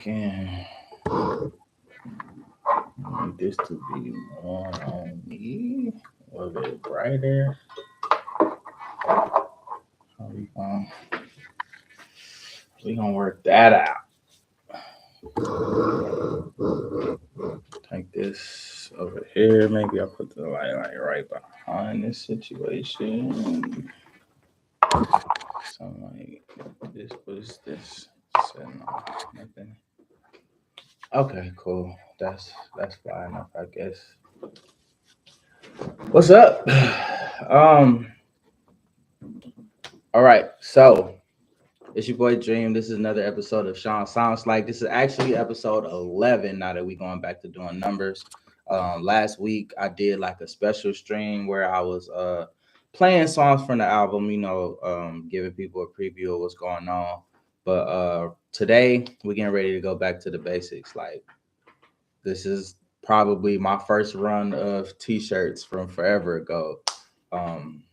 Can need this to be more on me, a little bit brighter. How we gonna work that out? Take this over here. Maybe I'll put the light like right behind this situation. Something like this. Was this setting off nothing? Okay, cool. That's fine enough, I guess. What's up? Um. All right. So it's your boy Dream. This is another episode of Shawn Sounds Like. This is actually episode 11. Now that we're going back to doing numbers. Last week I did like a special stream where I was playing songs from the album. Giving people a preview of what's going on. But today we're getting ready to go back to the basics. Like this is probably my first run of T-shirts from forever ago. Um,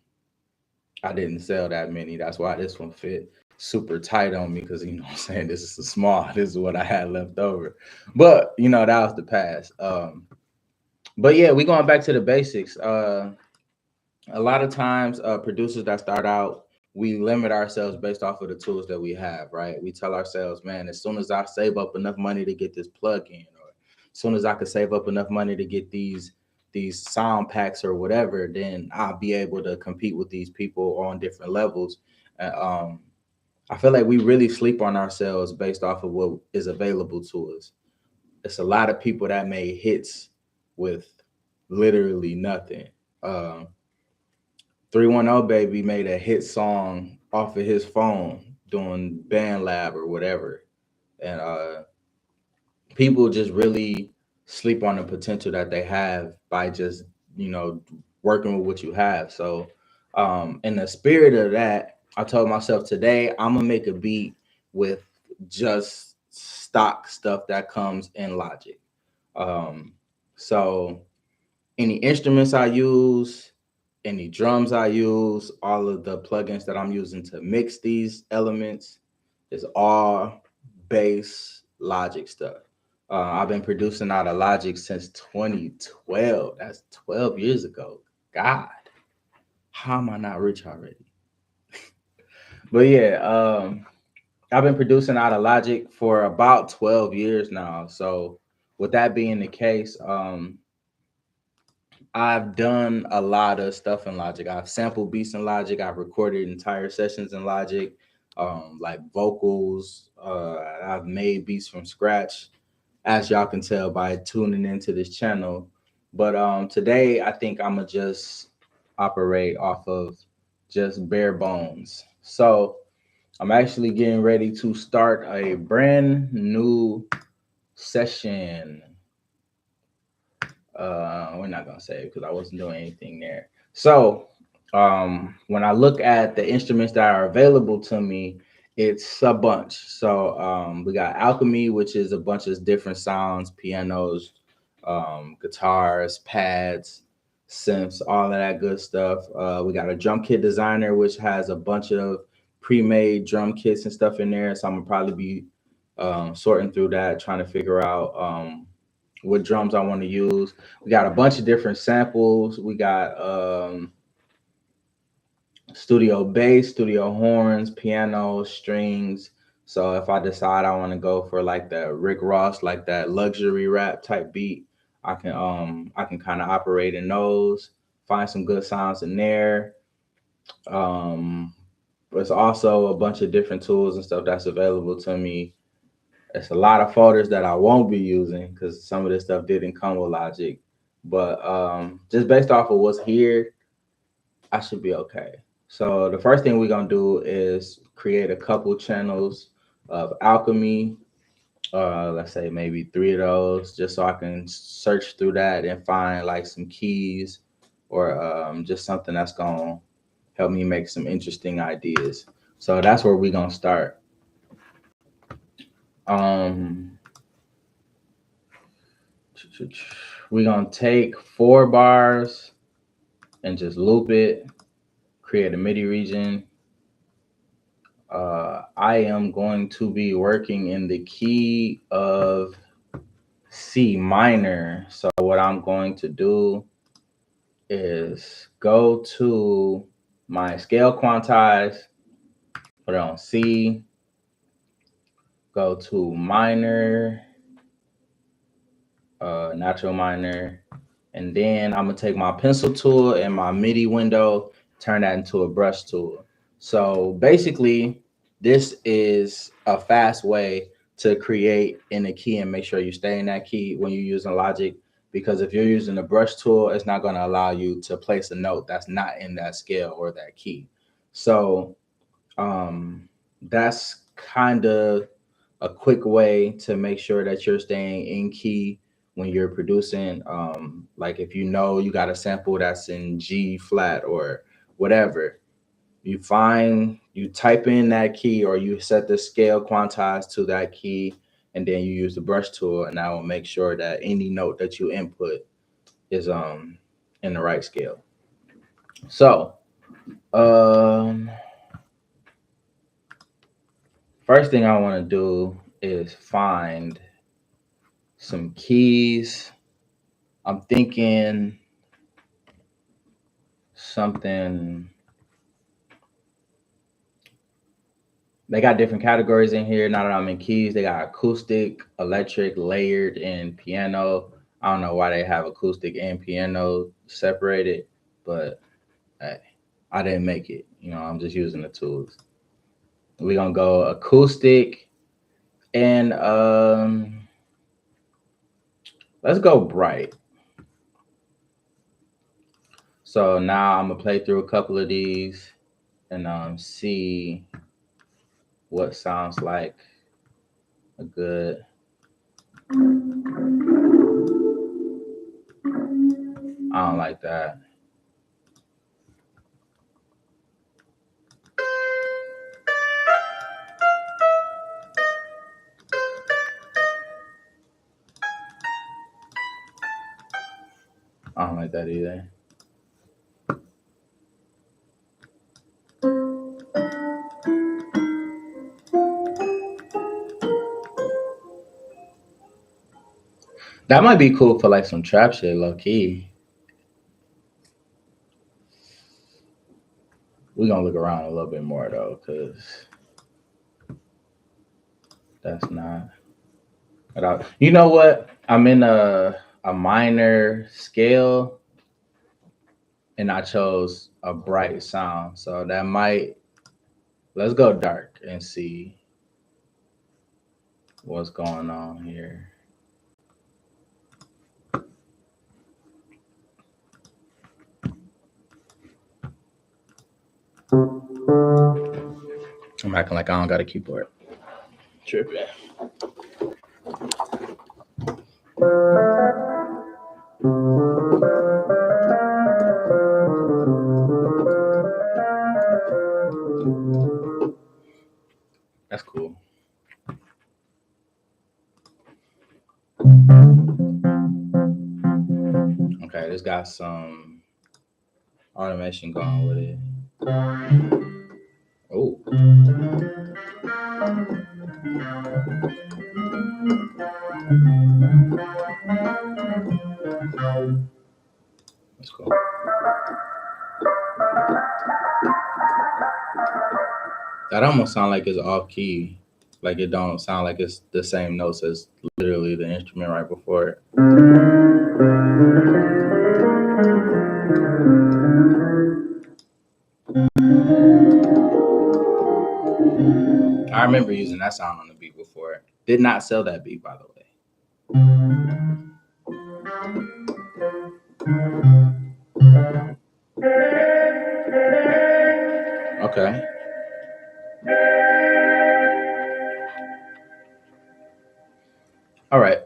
I didn't sell that many. That's why this one fit super tight on me because you know what I'm saying, this is a small. This is what I had left over. But that was the past. But yeah, we going back to the basics. A lot of times producers that start out, we limit ourselves based off of the tools that we have, right? We tell ourselves, man, as soon as I save up enough money to get this plug in, or as soon as I could save up enough money to get these sound packs or whatever, then I'll be able to compete with these people on different levels. Um, I feel like we really sleep on ourselves based off of what is available to us. It's a lot of people that made hits with literally nothing. Um, 310 Baby made a hit song off of his phone doing Band Lab or whatever. And people just really sleep on the potential that they have by just, you know, working with what you have. So, in the spirit of that, I told myself today I'm gonna make a beat with just stock stuff that comes in Logic. Um, so any instruments I use, any drums I use, all of the plugins that I'm using to mix these elements is all bass Logic stuff. I've been producing out of Logic since 2012. That's 12 years ago. God, how am I not rich already? But yeah, I've been producing out of Logic for about 12 years now. So with that being the case, I've done a lot of stuff in Logic. I've sampled beats in Logic. I've recorded entire sessions in Logic, like vocals. I've made beats from scratch, as y'all can tell by tuning into this channel. But today, I think I'm gonna just operate off of just bare bones. So I'm actually getting ready to start a brand new session. We're not gonna say because I wasn't doing anything there. So when I look at the instruments that are available to me, it's a bunch. So we got Alchemy, which is a bunch of different sounds, pianos, guitars, pads, synths, all of that good stuff. We got a drum kit designer, which has a bunch of pre-made drum kits and stuff in there. So I'm gonna probably be sorting through that, trying to figure out what drums I want to use. We got a bunch of different samples. We got studio bass, studio horns, piano, strings. So if I decide I want to go for like that Rick Ross, like that luxury rap type beat, I can kind of operate in those, find some good sounds in there. Um there's also a bunch of different tools and stuff that's available to me. It's a lot of folders that I won't be using because some of this stuff didn't come with Logic. But just based off of what's here, I should be okay. So the first thing we're gonna do is create a couple channels of Alchemy. Let's say maybe three of those, just so I can search through that and find like some keys or just something that's gonna help me make some interesting ideas. So that's where we're gonna start. Um, we're gonna take 4 bars and just loop it, create a MIDI region, I am going to be working in the key of C minor. So what I'm going to do is go to my scale quantize, put it on C, go to minor, natural minor, and then I'm gonna take my pencil tool and my MIDI window, turn that into a brush tool. So basically, this is a fast way to create in a key and make sure you stay in that key when you're using Logic. Because if you're using a brush tool, it's not going to allow you to place a note that's not in that scale or that key. So um, that's kind of a quick way to make sure that you're staying in key when you're producing. Like if you know you got a sample that's in G flat or whatever, you type in that key or you set the scale quantize to that key, and then you use the brush tool, and that will make sure that any note that you input is in the right scale. So um first thing I want to do is find some keys. I'm thinking something. They got different categories in here. Now that I'm in keys, they got acoustic, electric, layered, and piano. I don't know why they have acoustic and piano separated, but hey, I didn't make it. I'm just using the tools. We're gonna go acoustic and let's go bright. So now I'm gonna play through a couple of these and see what sounds like a good. I don't like that. I don't like that either. That might be cool for like some trap shit, low key. We're gonna look around a little bit more though, cause that's not. You know what? I'm in a minor scale, and I chose a bright sound, so that might. Let's go dark and see what's going on here. I'm acting like I don't got a keyboard. Tripping. That's cool. Okay, this got some automation going with it. Oh, that's cool. That almost sound like it's off key. Like it don't sound like it's the same notes as literally the instrument right before it. I remember using that sound on the beat before. Did not sell that beat, by the way. Okay. All right.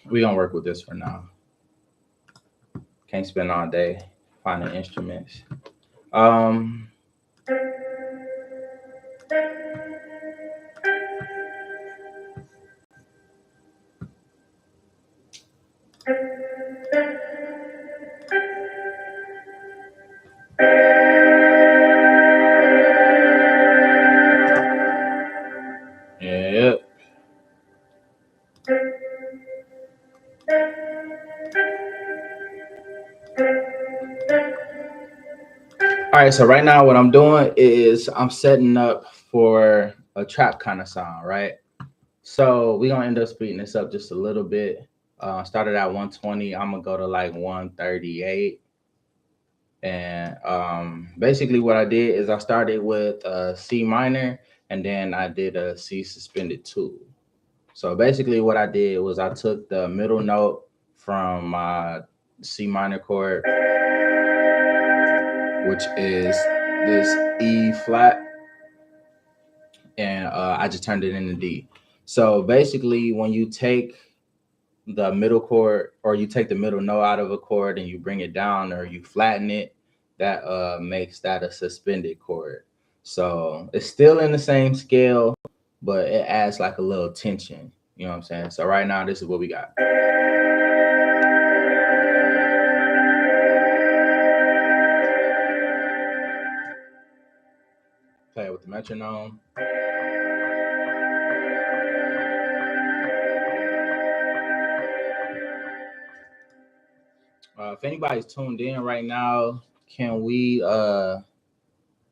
We're gonna work with this for now. Can't spend all day finding instruments. Um All right, so right now what I'm doing is I'm setting up for a trap kind of sound, right? So we're gonna end up speeding this up just a little bit. Started at 120, I'm gonna go to like 138. And basically what I did is I started with C minor and then I did a C suspended 2. So basically what I did was I took the middle note from my C minor chord, which is this E flat, and I just turned it into D. So basically, when you take the middle chord or you take the middle note out of a chord and you bring it down or you flatten it, that makes that a suspended chord. So it's still in the same scale, but it adds like a little tension. You know what I'm saying? So right now, this is what we got. Play it with the metronome. If anybody's tuned in right now, can we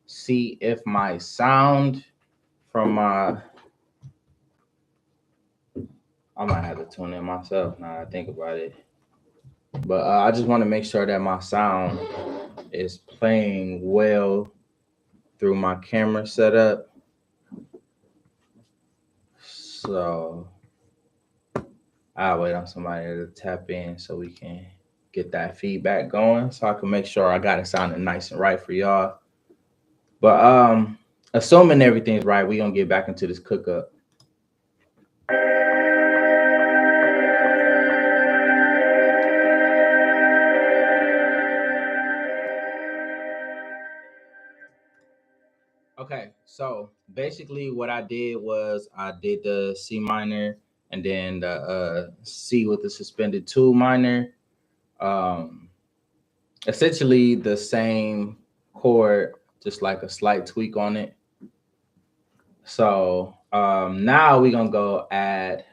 see if my sound from my, I might have to tune in myself now that I think about it. But I just want to make sure that my sound is playing well through my camera setup. So I'll wait on somebody to tap in so we can get that feedback going so I can make sure I got it sounding nice and right for y'all. But assuming everything's right, we're gonna get back into this cook up. Okay, so basically what I did was I did the C minor and then the C with the suspended 2 minor. Um, Essentially the same chord, just like a slight tweak on it. So now we're gonna go add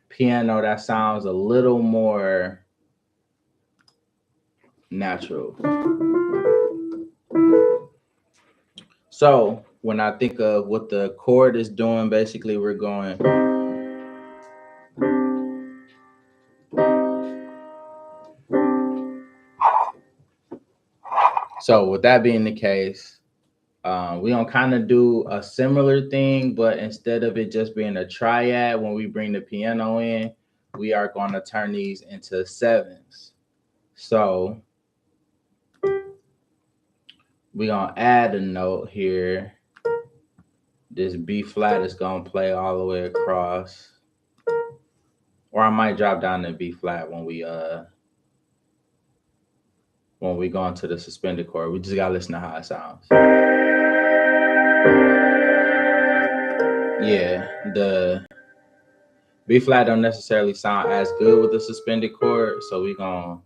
piano that sounds a little more natural. So when I think of what the chord is doing, basically we're going. So with that being the case, we gonna kind of do a similar thing, but instead of it just being a triad, when we bring the piano in, we are gonna turn these into sevens. So we gonna add a note here. This B flat is gonna play all the way across, or I might drop down to B flat when we go into the suspended chord. We just gotta listen to how it sounds. Yeah, the B flat don't necessarily sound as good with the suspended chord, so we gonna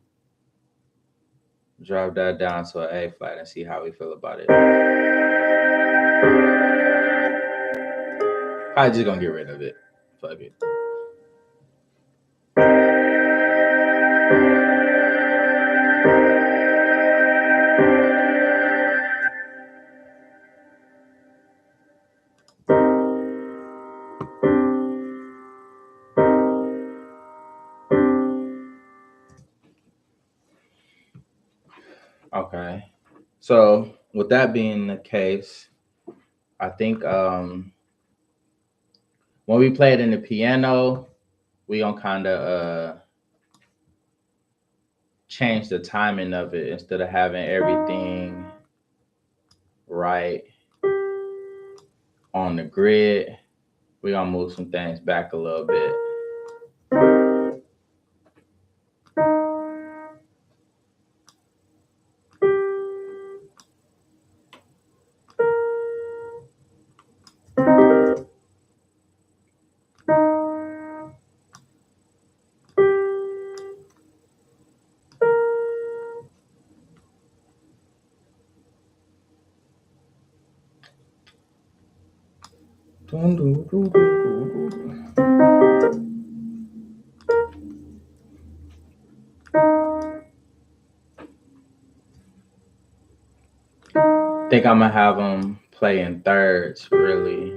drop that down to an A flat and see how we feel about it. Probably just gonna get rid of it. Fuck it. Okay. So with that being the case, I think when we play it in the piano, we gonna kind of change the timing of it instead of having everything right on the grid. We gonna move some things back a little bit. Think I'm gonna have them play in thirds, really.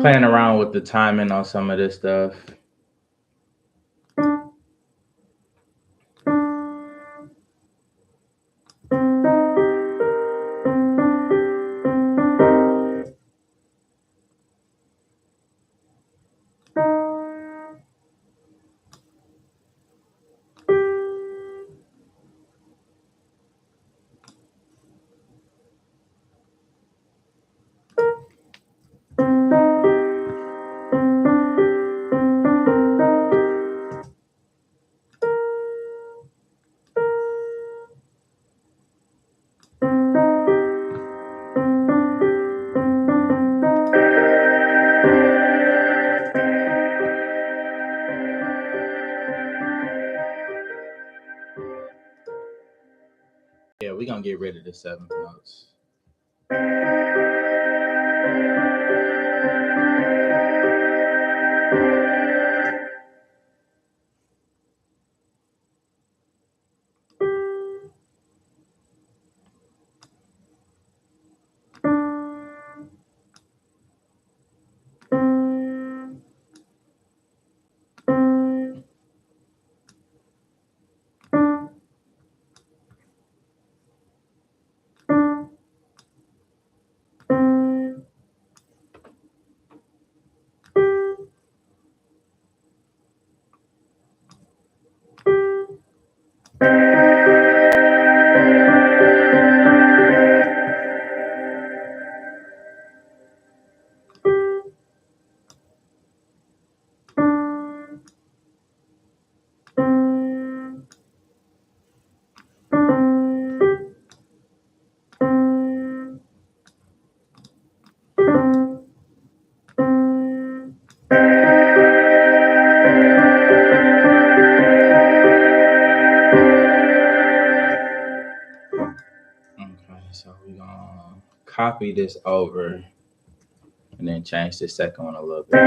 Playing around with the timing on some of this stuff. Yeah, we're gonna get rid of the seventh notes. Okay, so we're gonna copy this over and then change the second one a little bit.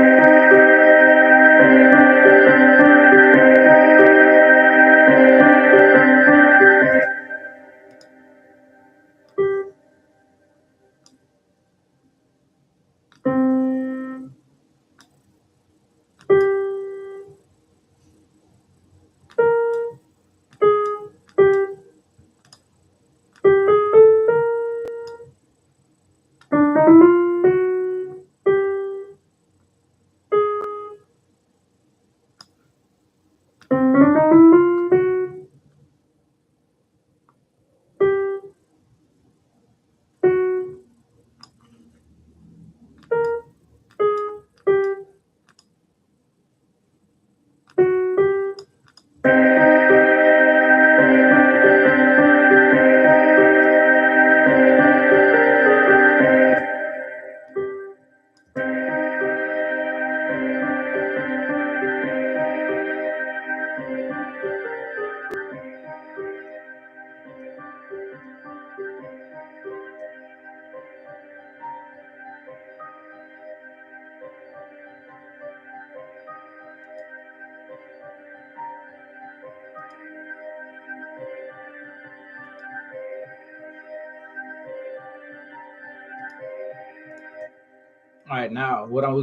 All right, now what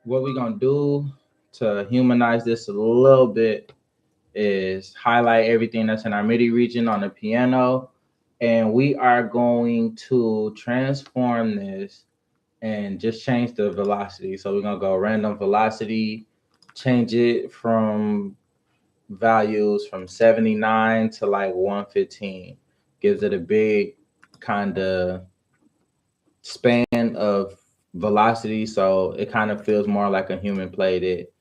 we gonna do to humanize this a little bit is highlight everything that's in our MIDI region on the piano, and we are going to transform this and just change the velocity. So we're gonna go random velocity, change it from values from 79 to like 115. Gives it a big kind of span of velocity, so it kind of feels more like a human played it.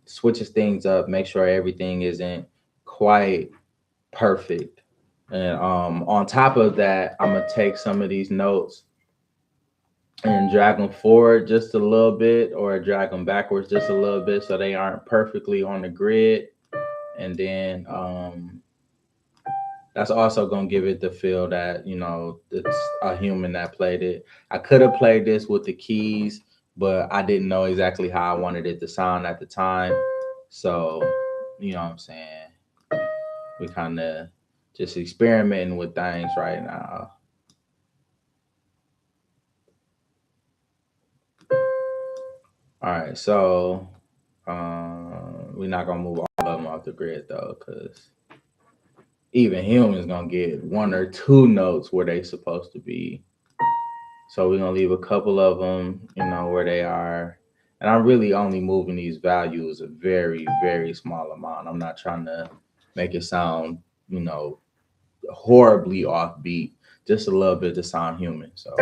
Switches things up, make sure everything isn't quite perfect. And on top of that, I'm gonna take some of these notes and drag them forward just a little bit or drag them backwards just a little bit so they aren't perfectly on the grid. And then that's also gonna give it the feel that it's a human that played it. I could have played this with the keys, but I didn't know exactly how I wanted it to sound at the time. So, you know what I'm saying? We kind of just experimenting with things right now. All right, so we're not gonna move all of them off the grid though, because even humans gonna get one or two notes where they supposed to be. So we're gonna leave a couple of them, where they are. And I'm really only moving these values a very, very small amount. I'm not trying to make it sound, horribly offbeat. Just a little bit to sound human. So.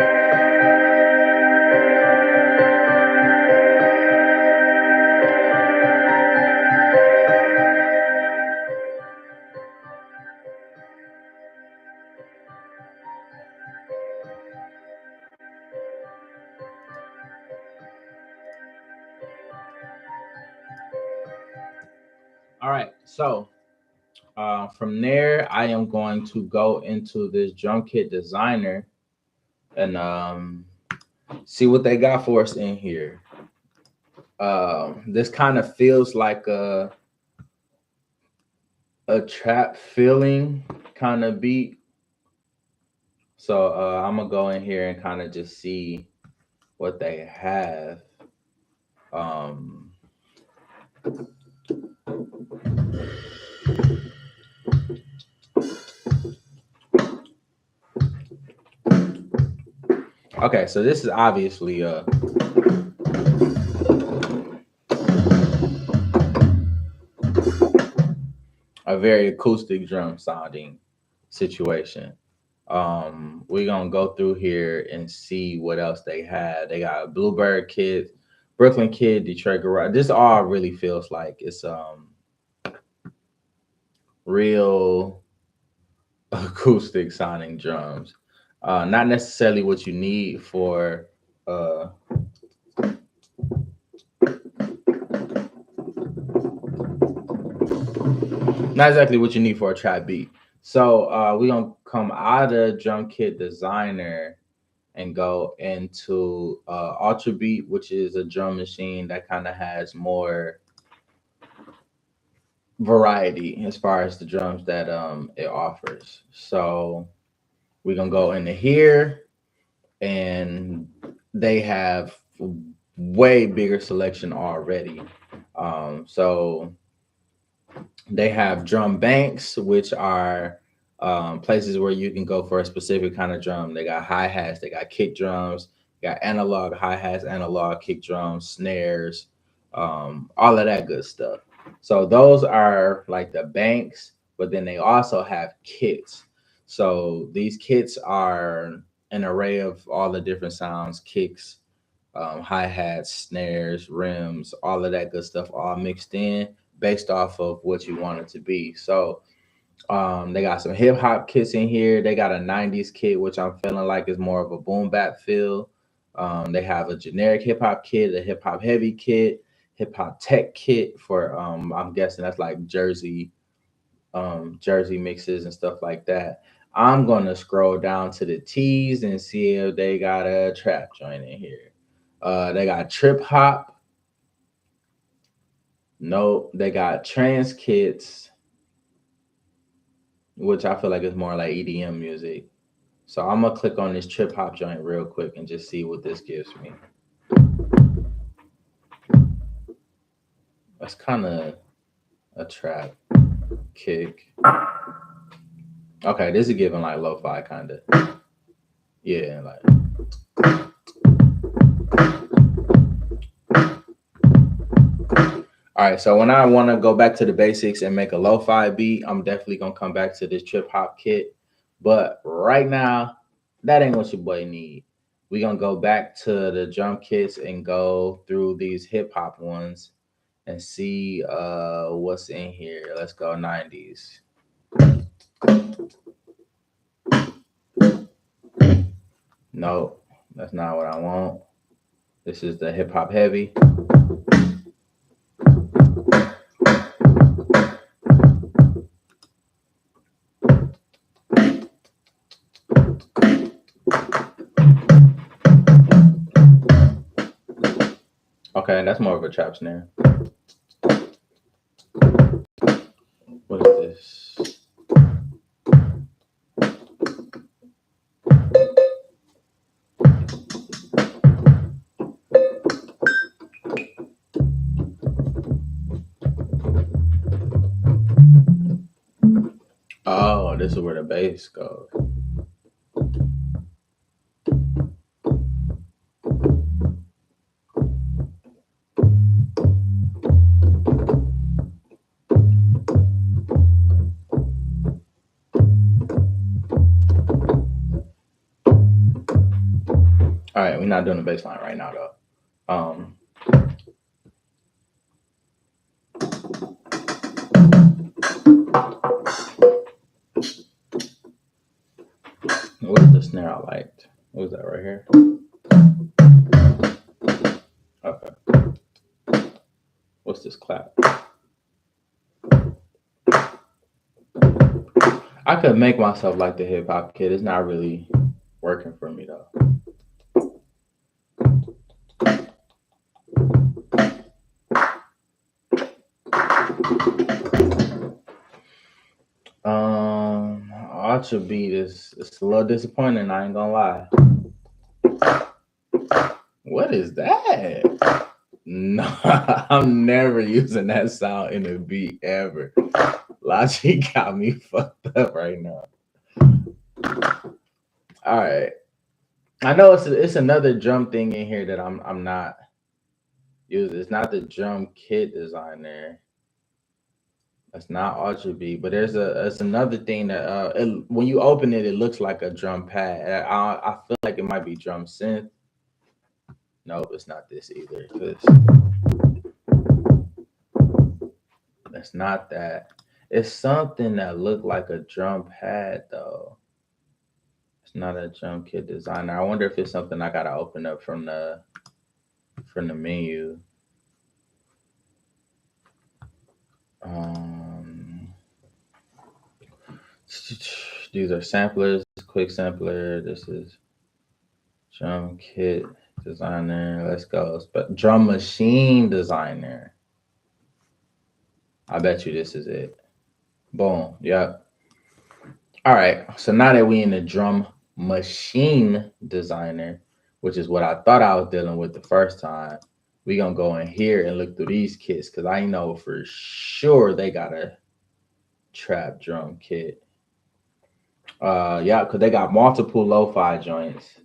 All right, so from there, I am going to go into this drum kit designer and see what they got for us in here. This kind of feels like a trap feeling kind of beat. So I'm gonna go in here and kind of just see what they have. Um, okay, so this is obviously a very acoustic drum sounding situation. We're gonna go through here and see what else they had. They got Bluebird Kid, Brooklyn Kid, Detroit Garage. This all really feels like it's real acoustic sounding drums. Not necessarily what you need for not exactly what you need for a trap beat. So we're gonna come out of drum kit designer and go into Ultra Beat, which is a drum machine that kind of has more variety as far as the drums that it offers. So we're gonna go into here, and they have way bigger selection already. So they have drum banks, which are places where you can go for a specific kind of drum. They got hi hats, they got kick drums, they got analog hi hats, analog kick drums, snares, all of that good stuff. So those are like the banks, but then they also have kits. So these kits are an array of all the different sounds, kicks, hi hats, snares, rims, all of that good stuff, all mixed in based off of what you want it to be. So they got some hip hop kits in here. They got a 90s kit, which I'm feeling like is more of a boom bap feel. They have a generic hip hop kit, a hip hop heavy kit, hip hop tech kit for I'm guessing that's like Jersey mixes and stuff like that. I'm gonna scroll down to the T's and see if they got a trap joint in here. They got trip hop. No, they got trance kits, which I feel like is more like EDM music. So I'm gonna click on this trip hop joint real quick and just see what this gives me. That's kind of a trap kick. Okay, this is giving like lo-fi kind of. Yeah, like. All right, so when I want to go back to the basics and make a lo-fi beat, I'm definitely gonna come back to this trip hop kit. But right now, that ain't what your boy need. We gonna go back to the drum kits and go through these hip hop ones and see what's in here. Let's go 90s. No, that's not what I want. This is the hip hop heavy. Okay, that's more of a trap snare. What is this? Oh, this is where the bass goes. All right, we're not doing the bass line right now though. What is the snare I liked? What was that right here? Okay. What's this clap? I could make myself like the hip hop kid. It's not really working for me though. Ultra beat is it's a little disappointing. I ain't gonna lie. What is that? No, I'm never using that sound in a beat ever. Logic got me fucked up right now. All right, I know it's another drum thing in here that I'm not using. It's not the drum kit designer. That's not Ultra B, but there's another thing that when you open it, it looks like a drum pad. I feel like it might be drum synth. Nope, it's not this either. That's not that. It's something that looked like a drum pad though. It's not a drum kit designer. I wonder if it's something I gotta open up from the menu. These are samplers. Quick sampler. This is drum kit designer. Let's go. Drum machine designer. I bet you this is it. Boom. Yep. All right. So now that we in the drum machine designer, which is what I thought I was dealing with the first time, we gonna go in here and look through these kits because I know for sure they got a trap drum kit. Yeah, because they got multiple lo-fi joints.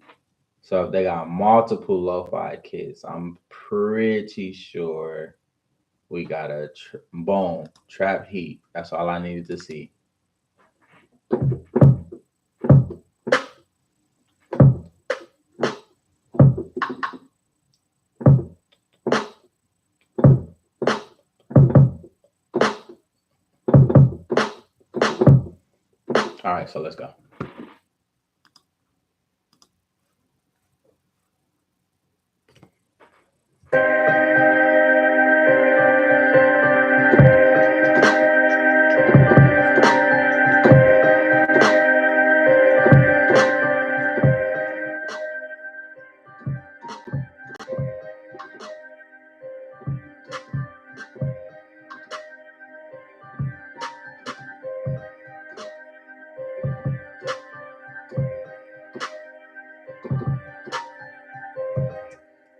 So if they got multiple lo-fi kits, I'm pretty sure we got a boom trap heat. That's all I needed to see. All right, so let's go.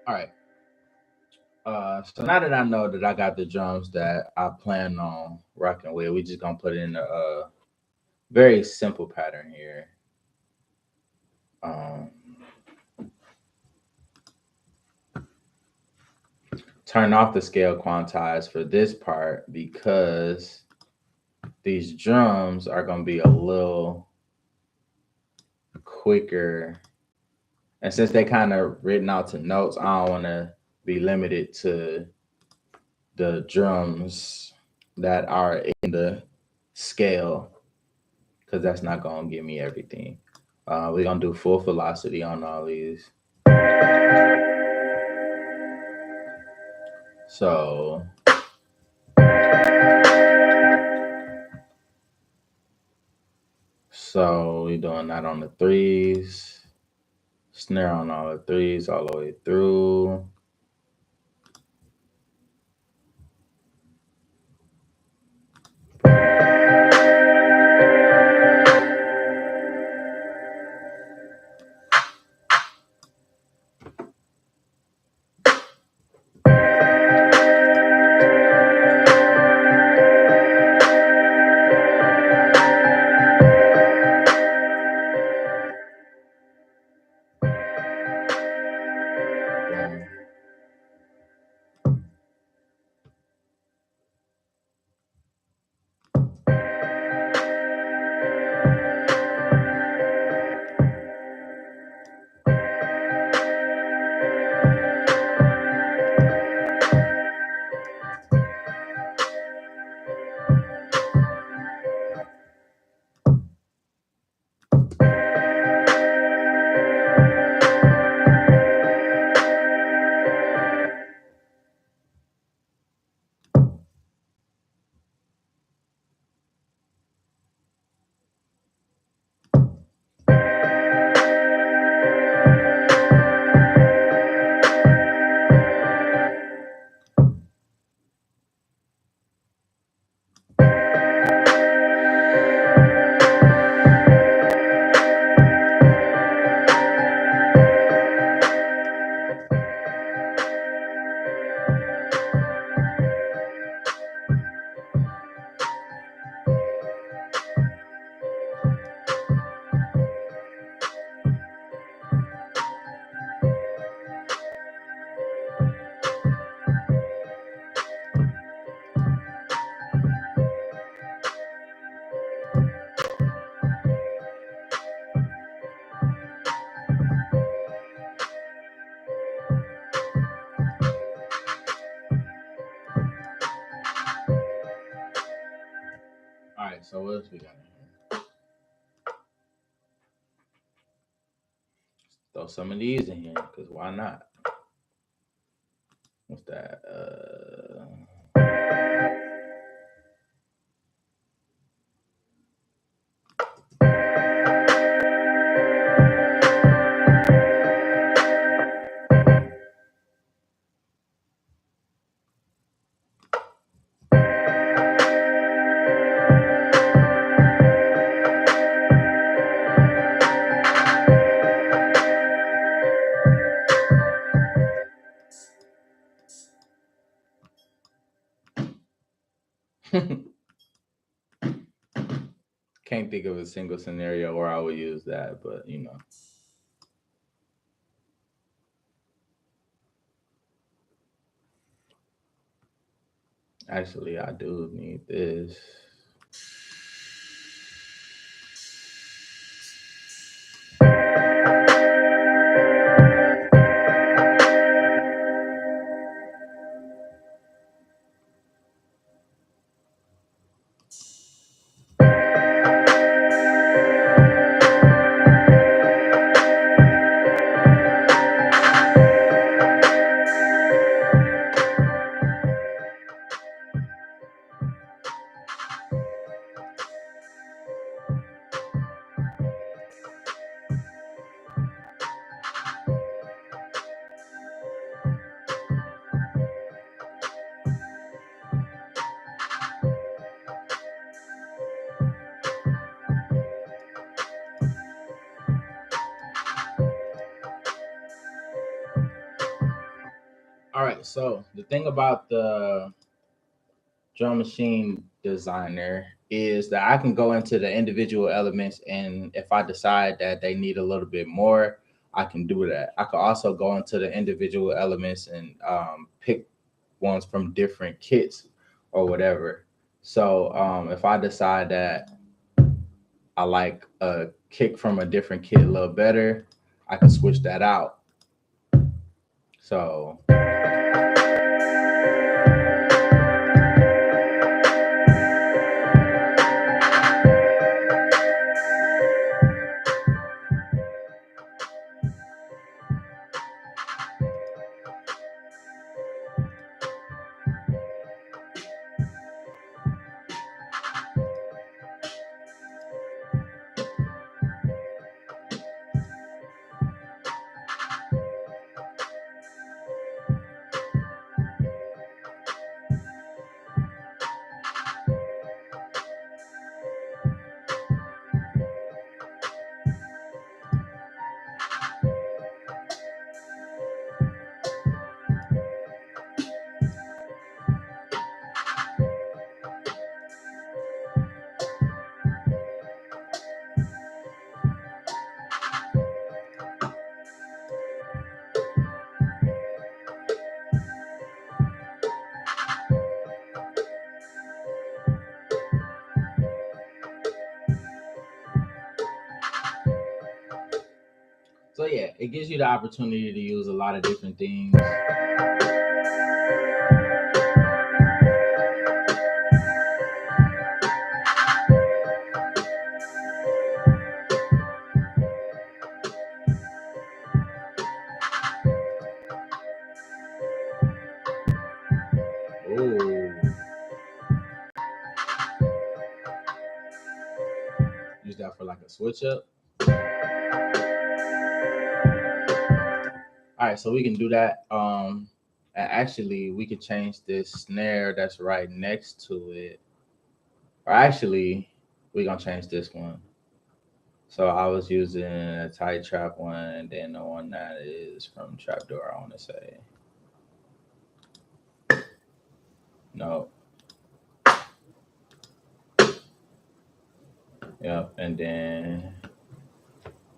All right. So now that I know that I got the drums that I plan on rocking with, we just gonna put it in a very simple pattern here. Um, turn off the scale quantize for this part because these drums are gonna be a little quicker. And since they kind of written out to notes, I don't want to be limited to the drums that are in the scale because that's not going to give me everything. We're going to do full velocity on all these. So we're doing that on the threes, snare on all the threes all the way through. All right, so what else we got in here? Throw some of these in here because why not? What's that? Can't think of a single scenario where I would use that, but you know. Actually, I do need this. All right, so the thing about the drum machine designer is that I can go into the individual elements, and if I decide that they need a little bit more, I can do that. I could also go into the individual elements and pick ones from different kits or whatever. So if I decide that I like a kick from a different kit a little better, I can switch that out. So so yeah, it gives you the opportunity to use a lot of different things. Ooh, use that for like a switch up. All right, so we can do that. And actually, we could change this snare that's right next to it. Or actually, we're gonna change this one. So I was using a tight trap one, and then the one that is from Trapdoor. I want to say no. Yep, and then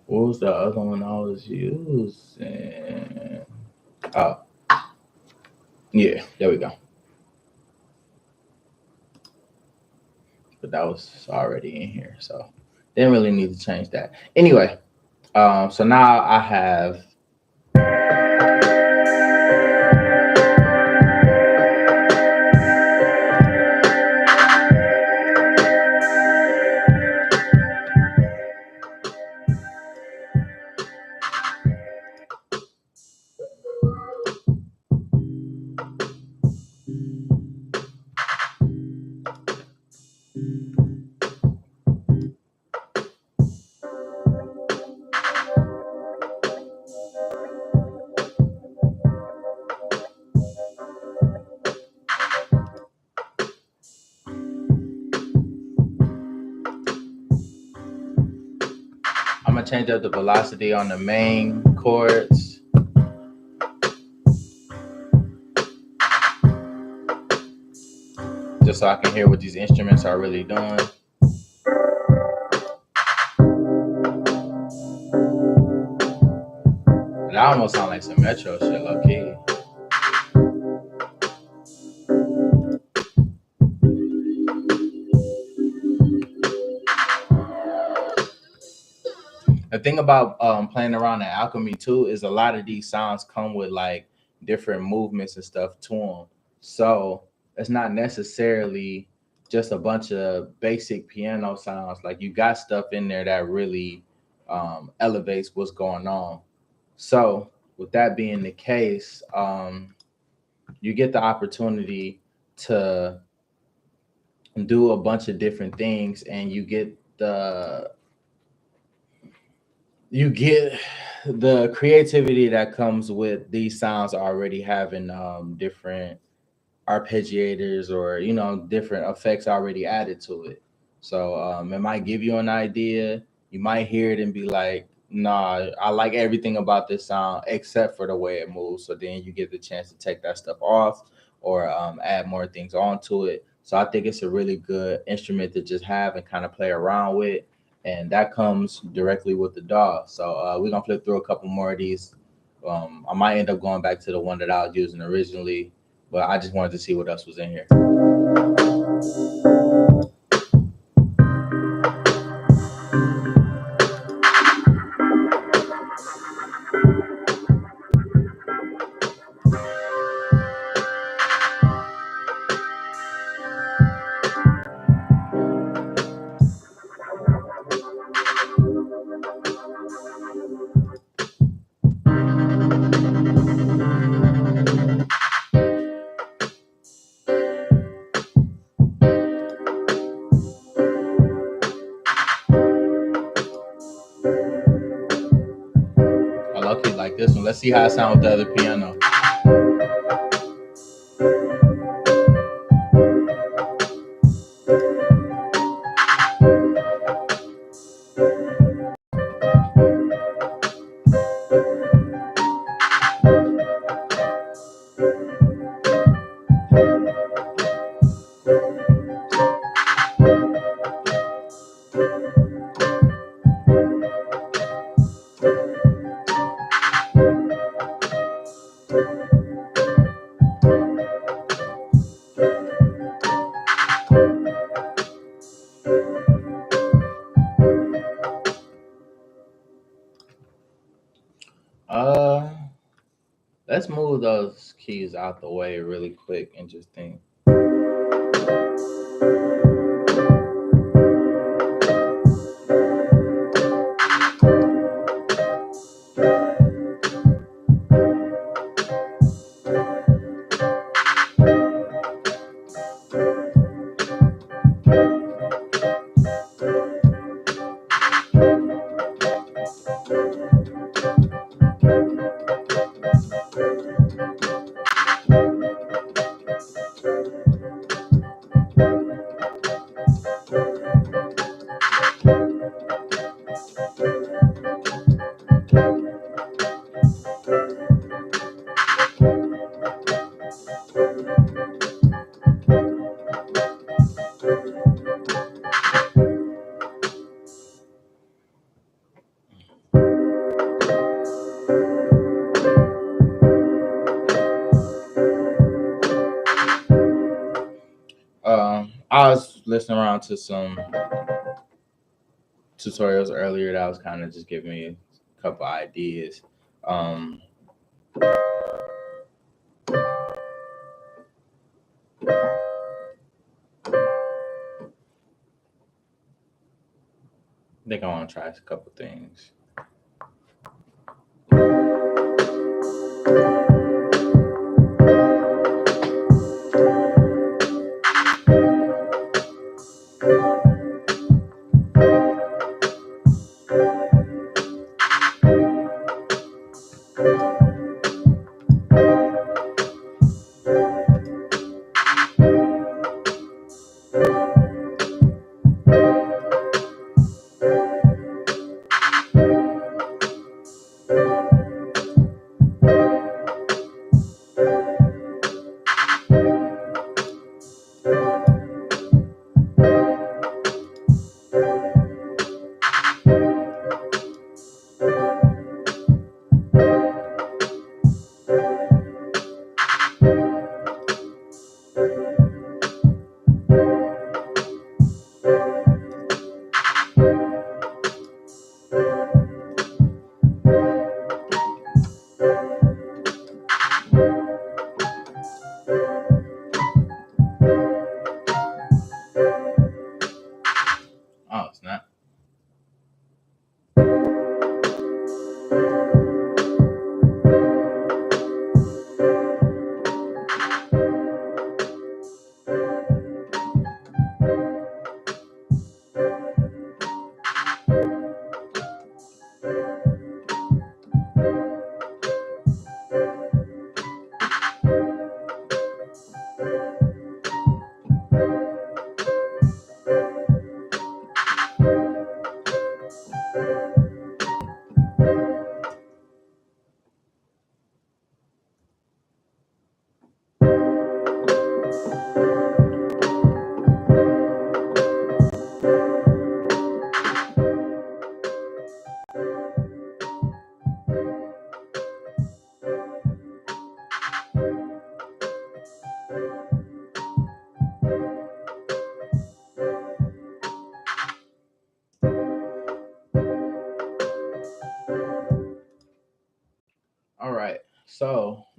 what was the other one I was using? Oh, yeah, there we go. But that was already in here, so didn't really need to change that. Anyway, so now I have. I'm gonna change up the velocity on the main chords. Just so I can hear what these instruments are really doing. That almost sounds like some Metro shit, low key. The thing about playing around in Alchemy too is a lot of these sounds come with like different movements and stuff to them. So it's not necessarily just a bunch of basic piano sounds. Like you got stuff in there that really elevates what's going on. So with that being the case, you get the opportunity to do a bunch of different things, and you get the creativity that comes with these sounds already having different arpeggiators or different effects already added to it. So it might give you an idea. You might hear it and be like, Nah, I like everything about this sound except for the way it moves. So then you get the chance to take that stuff off or add more things onto it. So I think it's a really good instrument to just have and kind of play around with. And that comes directly with the DAW. So we're gonna flip through a couple more of these. I might end up going back to the one that I was using originally, but I just wanted to see what else was in here. I lucky like this one. Let's see how it sounds with the other piano. Uh, let's move those keys out the way really quick and just think. I was listening around to some tutorials earlier that was kind of just giving me a couple ideas. Um, I think I want to try a couple things.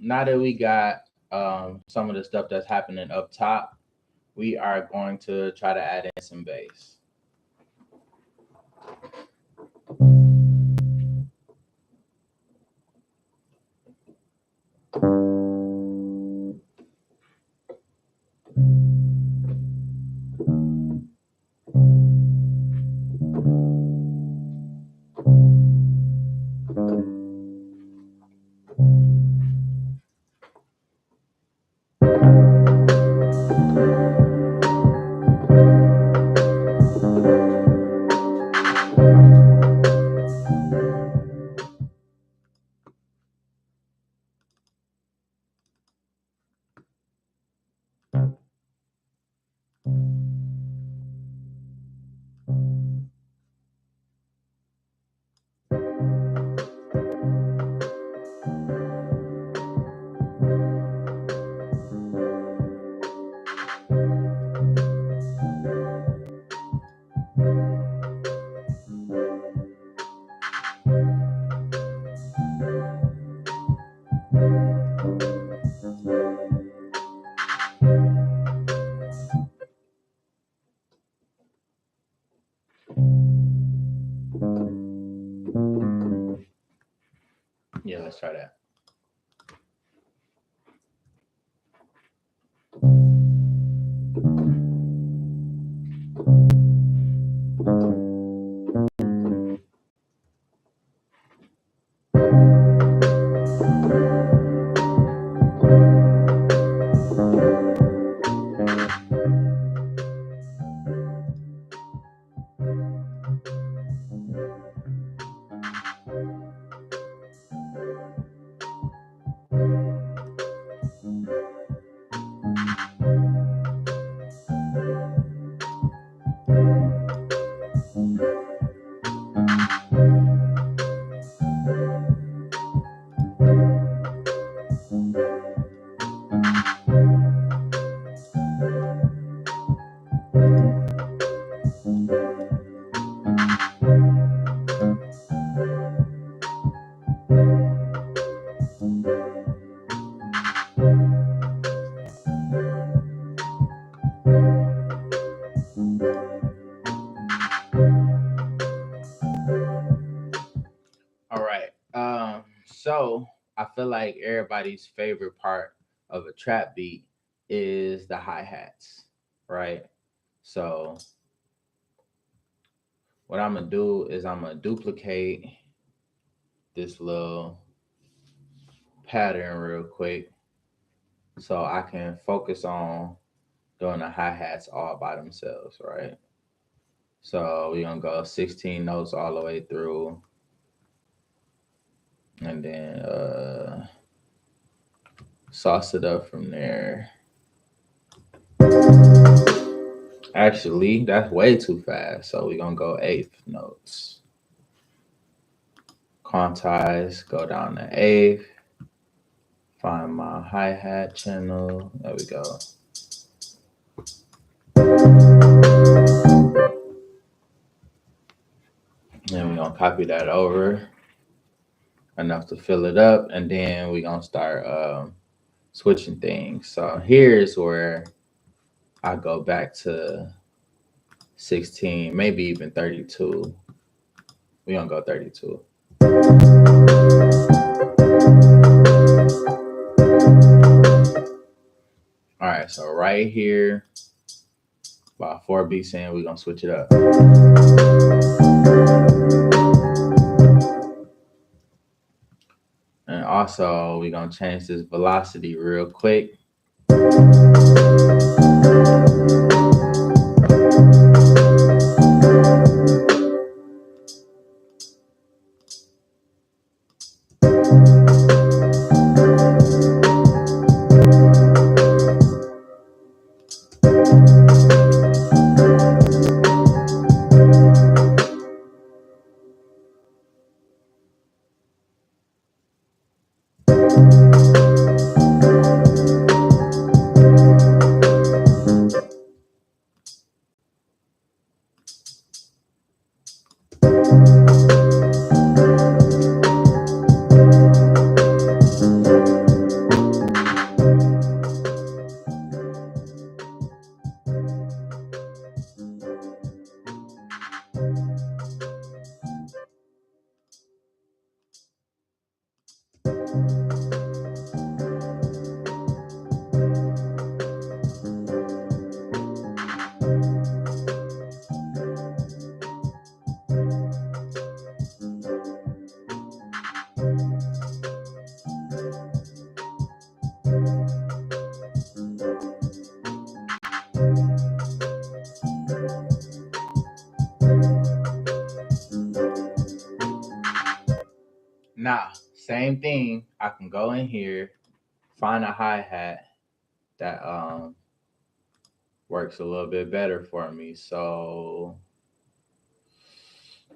now that we got some of the stuff that's happening up top, we are going to try to add in some bass. Yeah, let's try that. All right. So I feel like everybody's favorite part of a trap beat is the hi-hats, right? So what I'm gonna do is I'm gonna duplicate this little pattern real quick so I can focus on doing the hi-hats all by themselves, right? So we're gonna go 16 notes all the way through, and then sauce it up from there. Actually, that's way too fast. So we're gonna go eighth notes. Quantize, go down to eighth. Find my hi-hat channel. There we go. Then we're gonna copy that over enough to fill it up, and then we're gonna start switching things. So here's where I go back to 16, maybe even 32. We're gonna go 32. All right, so right here, about 4 beats in, we're gonna switch it up. And also, we're gonna change this velocity real quick. same thing. I can go in here, find a hi-hat that works a little bit better for me. So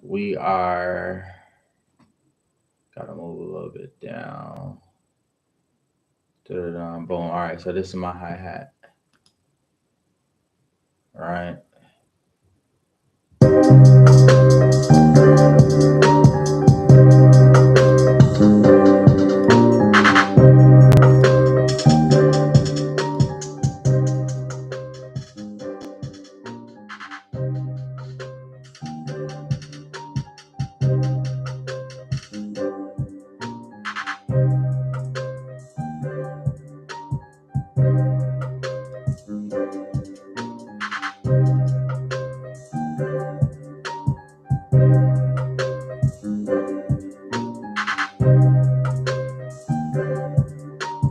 we are gotta move a little bit down. Da-da-da, boom. All right, so this is my hi-hat. All right.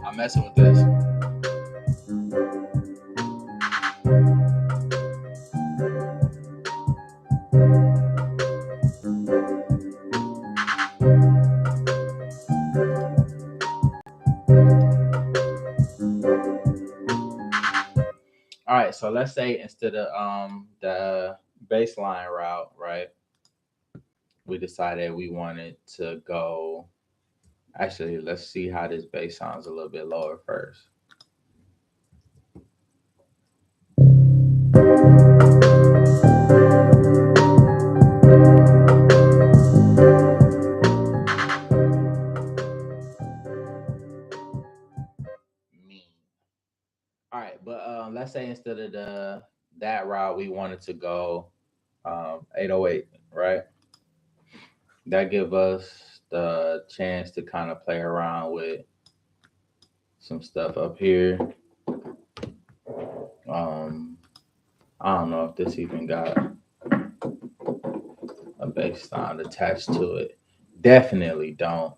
I'm messing with this. All right, so let's say instead of the baseline route, right? We decided we wanted to go. Actually, let's see how this bass sounds a little bit lower first. Mean. All right, but let's say instead of that route, we wanted to go 808, right? That give us the chance to kind of play around with some stuff up here. I don't know if this even got a bass sound attached to it. Definitely don't.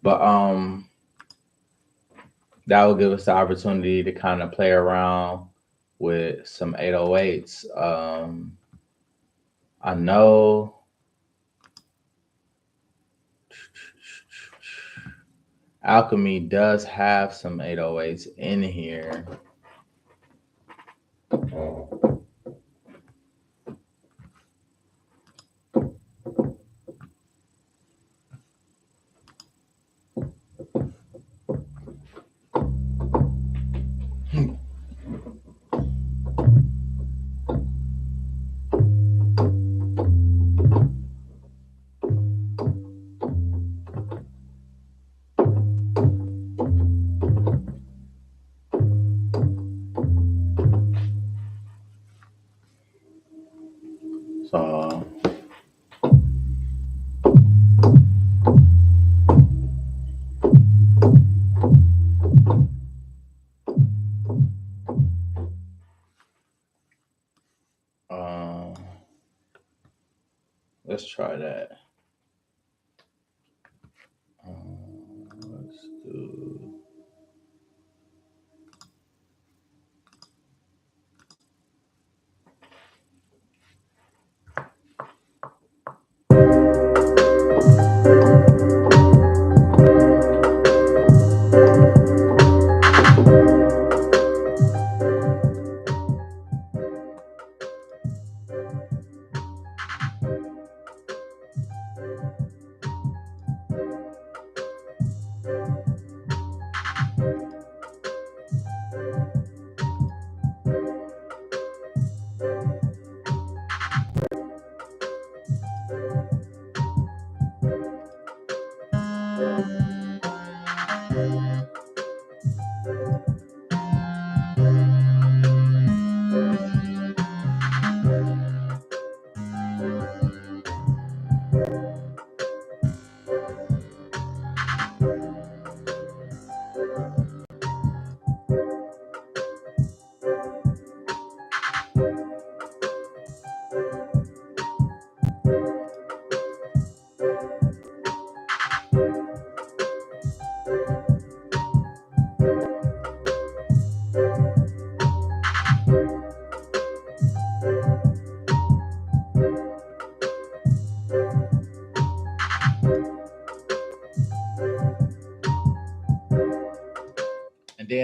But that will give us the opportunity to kind of play around with some 808s. I know Alchemy does have some 808s in here. So let's try that. Let's do.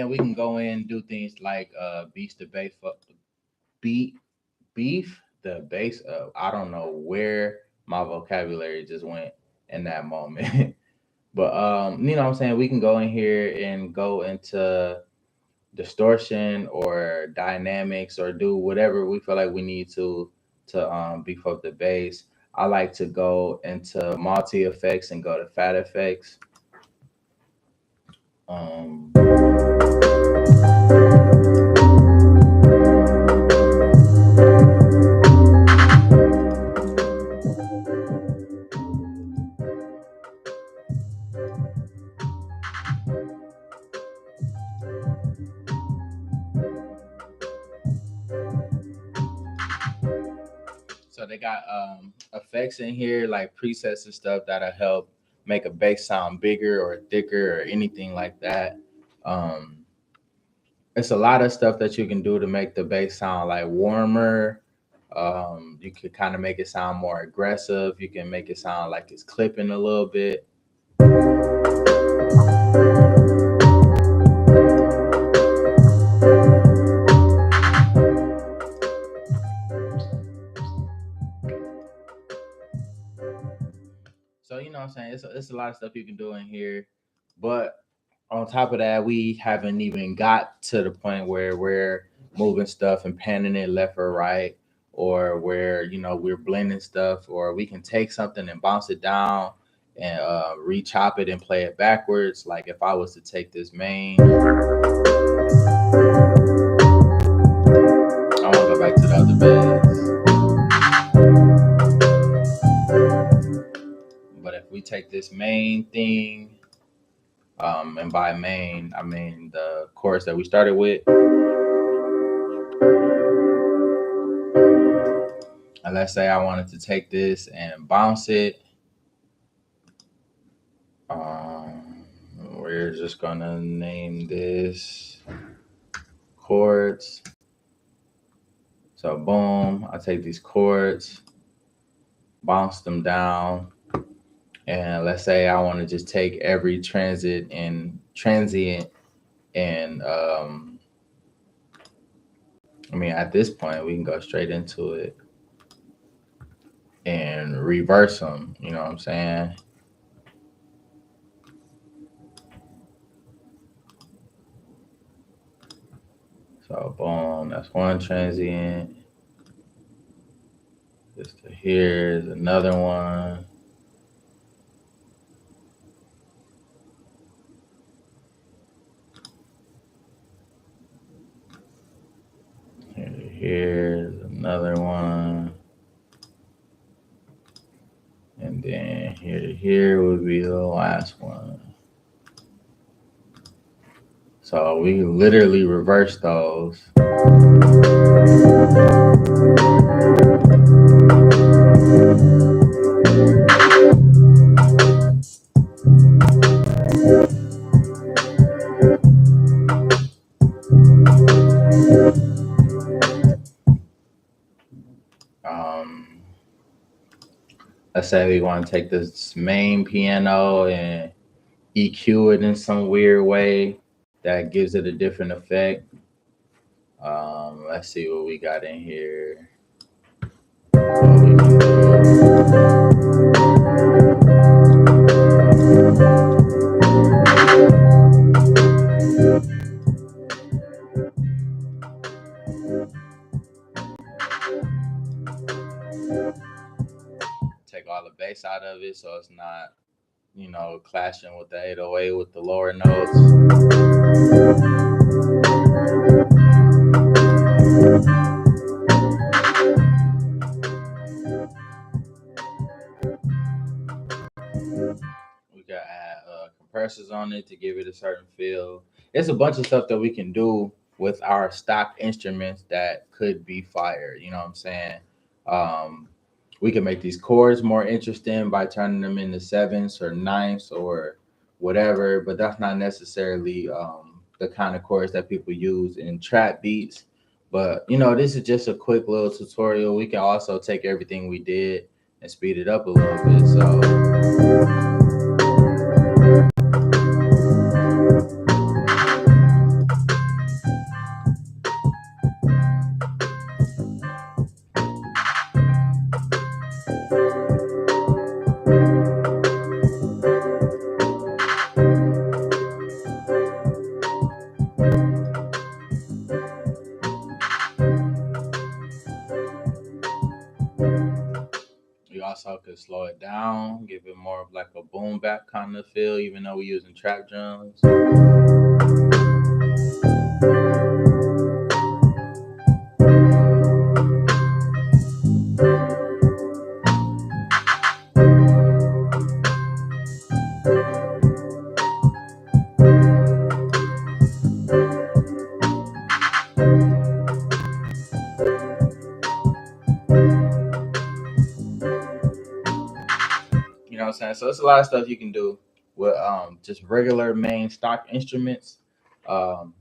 saying? We can go in and do things like beast the bass, beat beef the base up. I don't know where my vocabulary just went in that moment. But you know what I'm saying? We can go in here and go into distortion or dynamics or do whatever we feel like we need to beef up the bass. I like to go into multi effects and go to fat effects. Um, so they got effects in here like presets and stuff that'll help make a bass sound bigger or thicker or anything like that. Um, it's a lot of stuff that you can do to make the bass sound like warmer. You could kind of make it sound more aggressive. You can make it sound like it's clipping a little bit. So you know what I'm saying? It's a lot of stuff you can do in here. But on top of that, we haven't even got to the point where we're moving stuff and panning it left or right, or where we're blending stuff, or we can take something and bounce it down and re-chop it and play it backwards. Like if I was to take this main, I want to go back to the other bass. But if we take this main thing, and by main, I mean the chorus that we started with. And let's say I wanted to take this and bounce it. We're just gonna name this chords. So boom, I take these chords, bounce them down. And let's say I want to just take every transient and I mean, at this point we can go straight into it and reverse them. You know what I'm saying? So boom, that's one transient. Just to here's another one. Here's another one. And then here to here would be the last one. So we literally reverse those. Let's say we want to take this main piano and EQ it in some weird way that gives it a different effect. Let's see what we got in here. Take all the bass out of it so it's not, clashing with the 808 with the lower notes. We can add compressors on it to give it a certain feel. It's a bunch of stuff that we can do with our stock instruments that could be fire. You know what I'm saying? We can make these chords more interesting by turning them into sevenths or ninths or whatever, but that's not necessarily the kind of chords that people use in trap beats. But this is just a quick little tutorial. We can also take everything we did and speed it up a little bit. So could slow it down, give it more of like a boom bap kind of feel, even though we're using trap drums. You know what I'm saying? So it's a lot of stuff you can do with just regular main stock instruments. Um,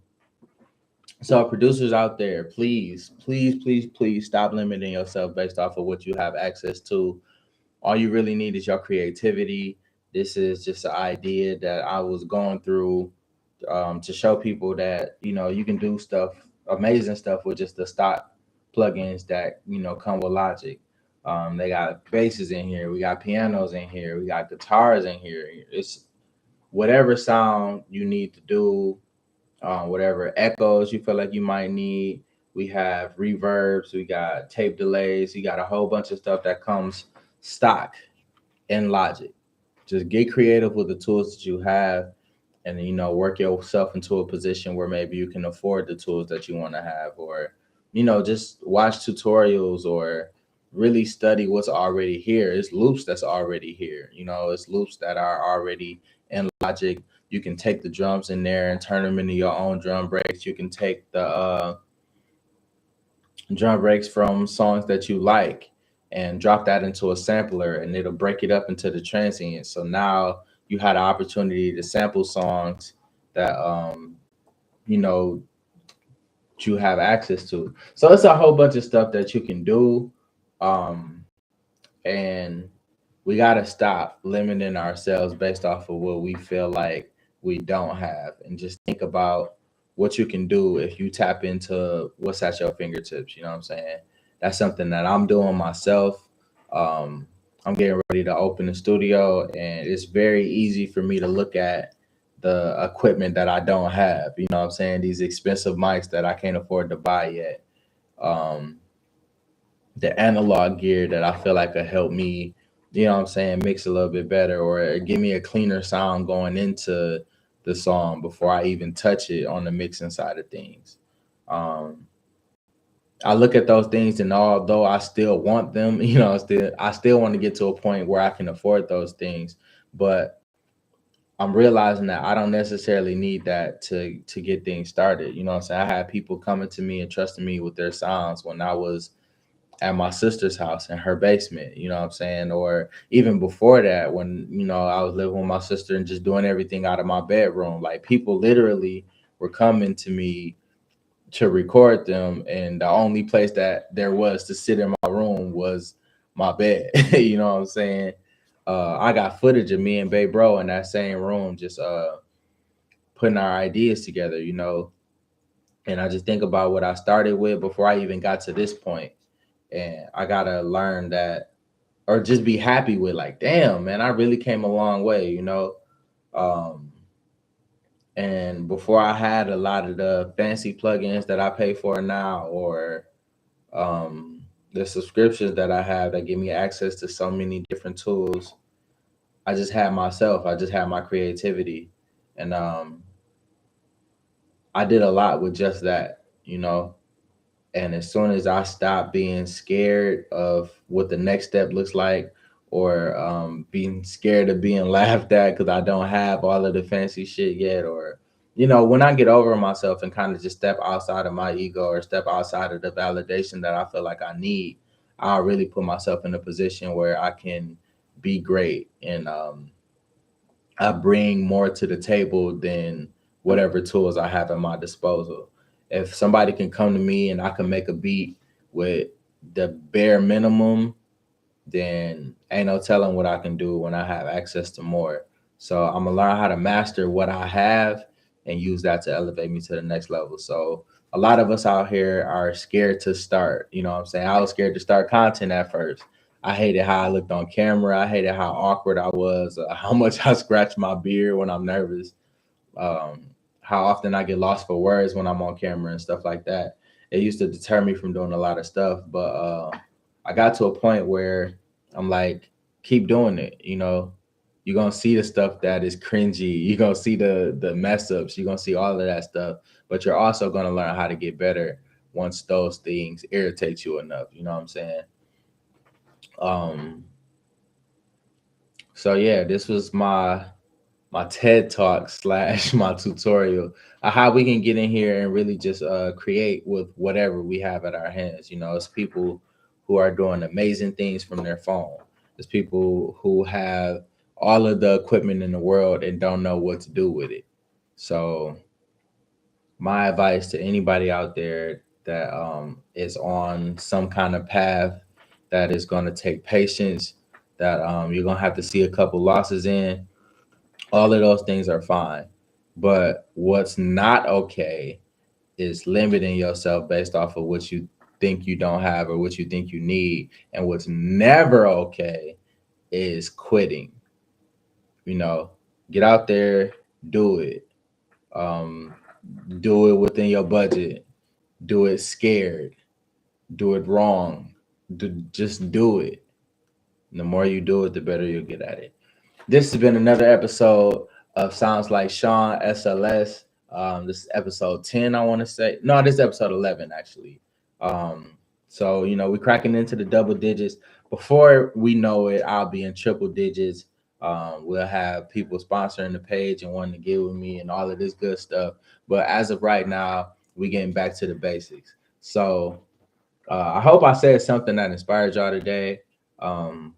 so producers out there, please, please, please, please stop limiting yourself based off of what you have access to. All you really need is your creativity. This is just an idea that I was going through to show people that you can do stuff, amazing stuff with just the stock plugins that come with Logic. They got basses in here, we got pianos in here, we got guitars in here. It's whatever sound you need to do, whatever echoes you feel like you might need. We have reverbs, we got tape delays, we got a whole bunch of stuff that comes stock in Logic. Just get creative with the tools that you have, and work yourself into a position where maybe you can afford the tools that you want to have, or just watch tutorials or really study what's already here. It's loops that's already here. It's loops that are already in Logic. You can take the drums in there and turn them into your own drum breaks. You can take the drum breaks from songs that you like and drop that into a sampler, and it'll break it up into the transient. So now you had an opportunity to sample songs that you know you have access to. So it's a whole bunch of stuff that you can do. Um and we got to stop limiting ourselves based off of what we feel like we don't have, and just think about what you can do if you tap into what's at your fingertips. You know what I'm saying? That's something that I'm doing myself. um, I'm getting ready to open the studio, and it's very easy for me to look at the equipment that I don't have. You know what I'm saying? These expensive mics that I can't afford to buy yet. um, the analog gear that I feel like could help me, mix a little bit better, or give me a cleaner sound going into the song before I even touch it on the mixing side of things. Um, I look at those things, and although I still want them, I still want to get to a point where I can afford those things. But I'm realizing that I don't necessarily need that to get things started. You know what I'm saying? I had people coming to me and trusting me with their sounds when I was at my sister's house in her basement, you know what I'm saying? Or even before that, when, I was living with my sister and just doing everything out of my bedroom. Like, people literally were coming to me to record them, and the only place that there was to sit in my room was my bed. You know what I'm saying? I got footage of me and Babe Bro in that same room, just putting our ideas together, and I just think about what I started with before I even got to this point. And I gotta learn that, or just be happy with, like, damn, man, I really came a long way. Um, and before, I had a lot of the fancy plugins that I pay for now, or the subscriptions that I have that give me access to so many different tools. I just had myself. I just had my creativity, and I did a lot with just that. And as soon as I stop being scared of what the next step looks like, or being scared of being laughed at because I don't have all of the fancy shit yet, or when I get over myself and kind of just step outside of my ego, or step outside of the validation that I feel like I need, I'll really put myself in a position where I can be great, and I bring more to the table than whatever tools I have at my disposal. If somebody can come to me and I can make a beat with the bare minimum, then ain't no telling what I can do when I have access to more. So I'm gonna learn how to master what I have and use that to elevate me to the next level. So a lot of us out here are scared to start. You know what I'm saying? I was scared to start content at first. I hated how I looked on camera. I hated how awkward I was, how much I scratch my beard when I'm nervous, um, how often I get lost for words when I'm on camera and stuff like that. It used to deter me from doing a lot of stuff, but I got to a point where I'm like, keep doing it. You're gonna see the stuff that is cringy. You're gonna see the mess ups. You're gonna see all of that stuff. But you're also gonna learn how to get better once those things irritate you enough. You know what I'm saying? Um, so yeah, this was my TED talk slash my tutorial of how we can get in here and really just create with whatever we have at our hands. It's people who are doing amazing things from their phone. It's people who have all of the equipment in the world and don't know what to do with it. So my advice to anybody out there that is on some kind of path that is going to take patience, that you're going to have to see a couple losses in, all of those things are fine. But what's not okay is limiting yourself based off of what you think you don't have or what you think you need. And what's never okay is quitting. You know, get out there, do it. Um, do it within your budget. Do it scared. Do it wrong. Just do it. And the more you do it, the better you'll get at it. This has been another episode of Sounds Like Shawn SLS. This is episode 10, I want to say. No, this is episode 11, actually. So, we're cracking into the double digits. Before we know it, I'll be in triple digits. We'll have people sponsoring the page and wanting to get with me and all of this good stuff. But as of right now, we're getting back to the basics. So I hope I said something that inspired y'all today. And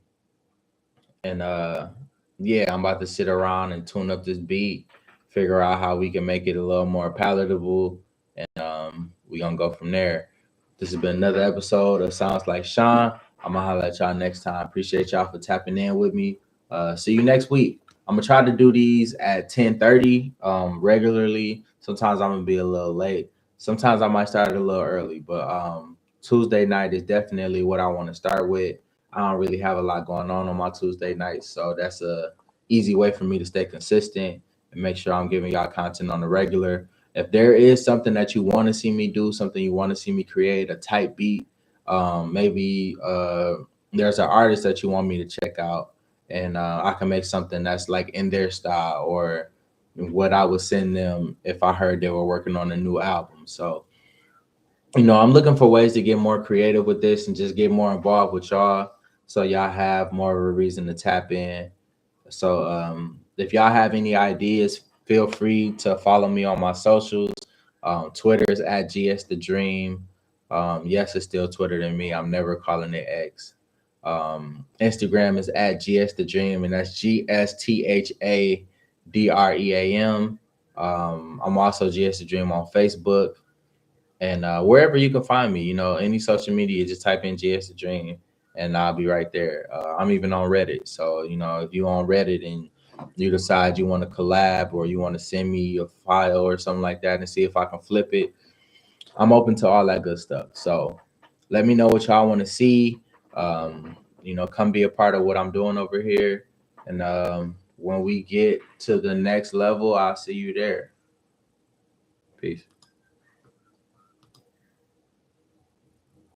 yeah, I'm about to sit around and tune up this beat, figure out how we can make it a little more palatable, and we're gonna go from there. This has been another episode of Sounds Like Shawn. I'm gonna holler at y'all next time. Appreciate y'all for tapping in with me. See you next week. I'm gonna try to do these at 10:30 regularly. Sometimes I'm gonna be a little late. Sometimes I might start a little early, but Tuesday night is definitely what I want to start with. I don't really have a lot going on my Tuesday nights, so that's a easy way for me to stay consistent and make sure I'm giving y'all content on the regular. If there is something that you want to see me do, something you want to see me create, a type beat, maybe there's an artist that you want me to check out, and I can make something that's like in their style or what I would send them if I heard they were working on a new album. So I'm looking for ways to get more creative with this and just get more involved with y'all so y'all have more of a reason to tap in. So if y'all have any ideas, feel free to follow me on my socials. Twitter is at GS The Dream. Yes, it's still Twitter to me. I'm never calling it X. Instagram is at GS The Dream, and that's GSTHADREAM. I'm also GS The Dream on Facebook. And wherever you can find me, any social media, just type in GS The Dream and I'll be right there. I'm even on Reddit. So, if you're on Reddit and you decide you want to collab or you want to send me a file or something like that and see if I can flip it, I'm open to all that good stuff. So let me know what y'all want to see. Come be a part of what I'm doing over here. And when we get to the next level, I'll see you there. Peace.